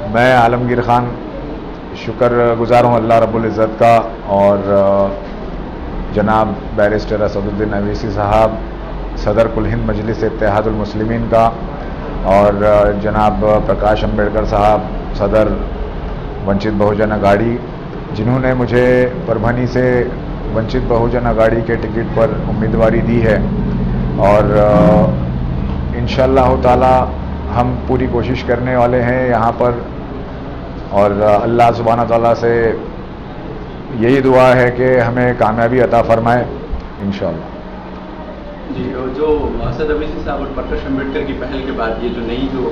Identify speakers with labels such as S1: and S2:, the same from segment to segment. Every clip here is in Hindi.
S1: मैं आलमगीर ख़ान शुक्रगुज़ार हूँ अल्लाह रब्बुल इज़्ज़त का और जनाब बैरिस्टर असदुद्दीन अवैसी साहब सदर कुल हिंद मजलिस इत्तेहादुल मुस्लिमीन का और जनाब प्रकाश अम्बेडकर साहब सदर वंचित बहुजन अघाड़ी, जिन्होंने मुझे परभनी से वंचित बहुजन अघाड़ी के टिकट पर उम्मीदवारी दी है। और इंशाअल्लाह ताला हम पूरी कोशिश करने वाले हैं यहाँ पर, और अल्लाह सुब्हाना ताला से यही दुआ है कि हमें कामयाबी अता फरमाए इंशाअल्लाह।
S2: जी, जो असद अवैसी साहब और प्रकाश अम्बेडकर की पहल के बाद ये जो नई जो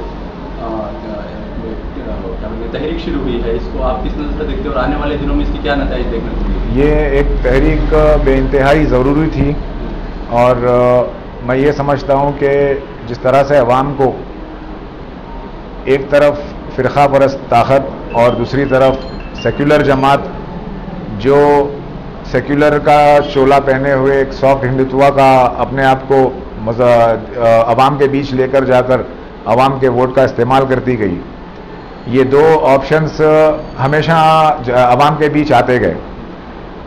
S2: तहरीक शुरू हुई है, इसको आप किस नज़र से देखते हो और आने वाले दिनों में इसकी क्या नतीजे देखने को मिलेंगे? ये
S1: एक तहरीक बेइंतहाई ज़रूरी थी और मैं ये समझता हूँ कि जिस तरह से अवाम को एक तरफ फ़िरक़ा परस्त ताकत और दूसरी तरफ सेक्युलर जमात जो सेक्युलर का चोला पहने हुए एक सॉफ्ट हिंदुत्व का अपने आप को अवाम के बीच लेकर जाकर अवाम के वोट का इस्तेमाल करती गई, ये दो ऑप्शंस हमेशा अवाम के बीच आते गए।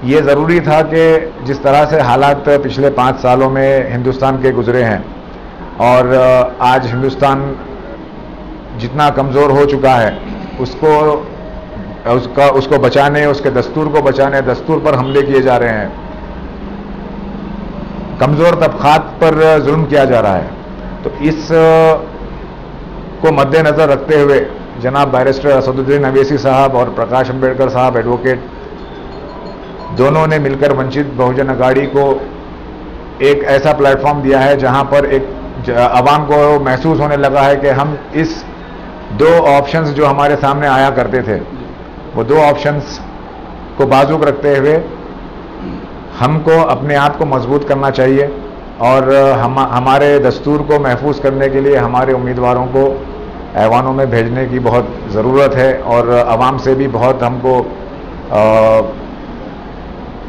S1: ये ज़रूरी था कि जिस तरह से हालात पिछले 5 सालों में हिंदुस्तान के गुज़रे हैं और आज हिंदुस्तान जितना कमज़ोर हो चुका है उसको बचाने, उसके दस्तूर को बचाने, दस्तूर पर हमले किए जा रहे हैं, कमज़ोर तबक़ात पर जुल्म किया जा रहा है। तो इस को मद्देनज़र रखते हुए जनाब बैरिस्टर असदुद्दीन अवैसी साहब और प्रकाश अम्बेडकर साहब एडवोकेट दोनों ने मिलकर वंचित बहुजन अघाड़ी को एक ऐसा प्लेटफॉर्म दिया है जहां पर एक अवाम को महसूस होने लगा है कि हम इस दो ऑप्शंस जो हमारे सामने आया करते थे, वो दो ऑप्शंस को बाजुक रखते हुए हमको अपने आप को मजबूत करना चाहिए और हमारे दस्तूर को महफूज करने के लिए हमारे उम्मीदवारों को ऐवानों में भेजने की बहुत ज़रूरत है और आवाम से भी बहुत हमको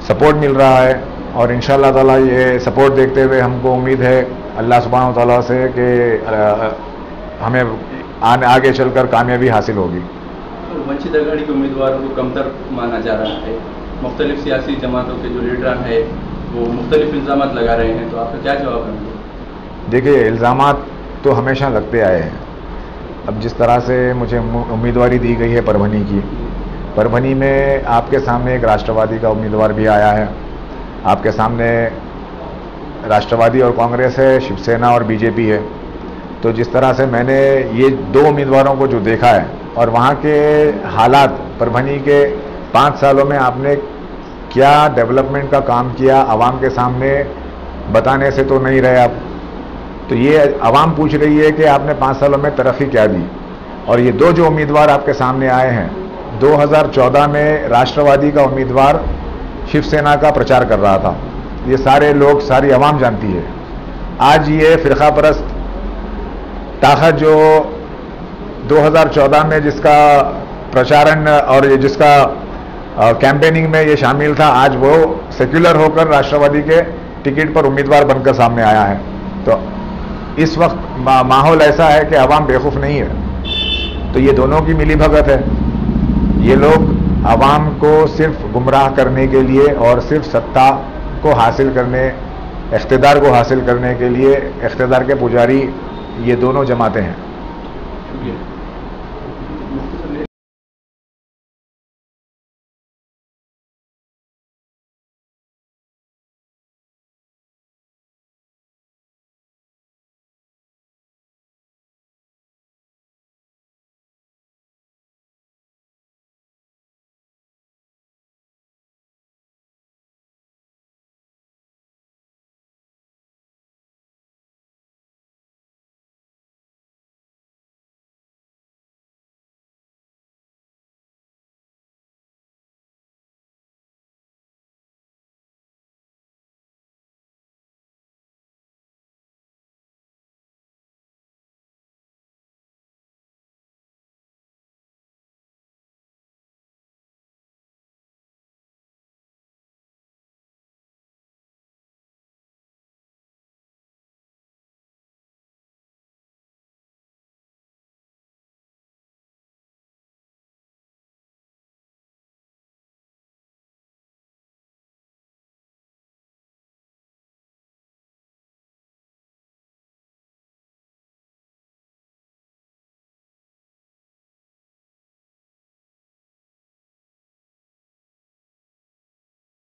S1: सपोर्ट मिल रहा है। और इंशाअल्लाह ताला ये सपोर्ट देखते हुए हमको उम्मीद है अल्लाह सुब्हानहू तआला से कि हमें आगे चलकर कामयाबी हासिल होगी।
S2: तो वंचित अघाड़ी के उम्मीदवारों को कमतर माना जा रहा है, मुख्तलिफ सियासी जमातों के जो लीडरान है वो मुख्तलिफ इल्ज़ामात लगा रहे हैं, तो आपका क्या जवाब है?
S1: देखिए, इल्ज़ामात तो हमेशा लगते आए हैं। अब जिस तरह से मुझे उम्मीदवारी दी गई है परभनी की, परभनी में आपके सामने एक राष्ट्रवादी का उम्मीदवार भी आया है, आपके सामने राष्ट्रवादी और कांग्रेस है, शिवसेना और बीजेपी है। तो जिस तरह से मैंने ये दो उम्मीदवारों को जो देखा है और वहाँ के हालात, परभनी के 5 सालों में आपने क्या डेवलपमेंट का काम किया, आवाम के सामने बताने से तो नहीं रहे आप। तो ये आवाम पूछ रही है कि आपने 5 सालों में तरक्की क्या दी। और ये दो जो उम्मीदवार आपके सामने आए हैं, 2014 में राष्ट्रवादी का उम्मीदवार शिवसेना का प्रचार कर रहा था, ये सारे लोग, सारी आवाम जानती है। आज ये फ़िरक़ा परस्त ताकत जो 2014 में जिसका प्रचारण और ये जिसका कैंपेनिंग में ये शामिल था, आज वो सेक्युलर होकर राष्ट्रवादी के टिकट पर उम्मीदवार बनकर सामने आया है। तो इस वक्त माहौल ऐसा है कि आवाम बेवकूफ़ नहीं है। तो ये दोनों की मिली भगत है। ये लोग आवाम को सिर्फ गुमराह करने के लिए और सिर्फ सत्ता को हासिल करने, इख्तिदार को हासिल करने के लिए इख्तिदार के पुजारी ये दोनों जमातें हैं।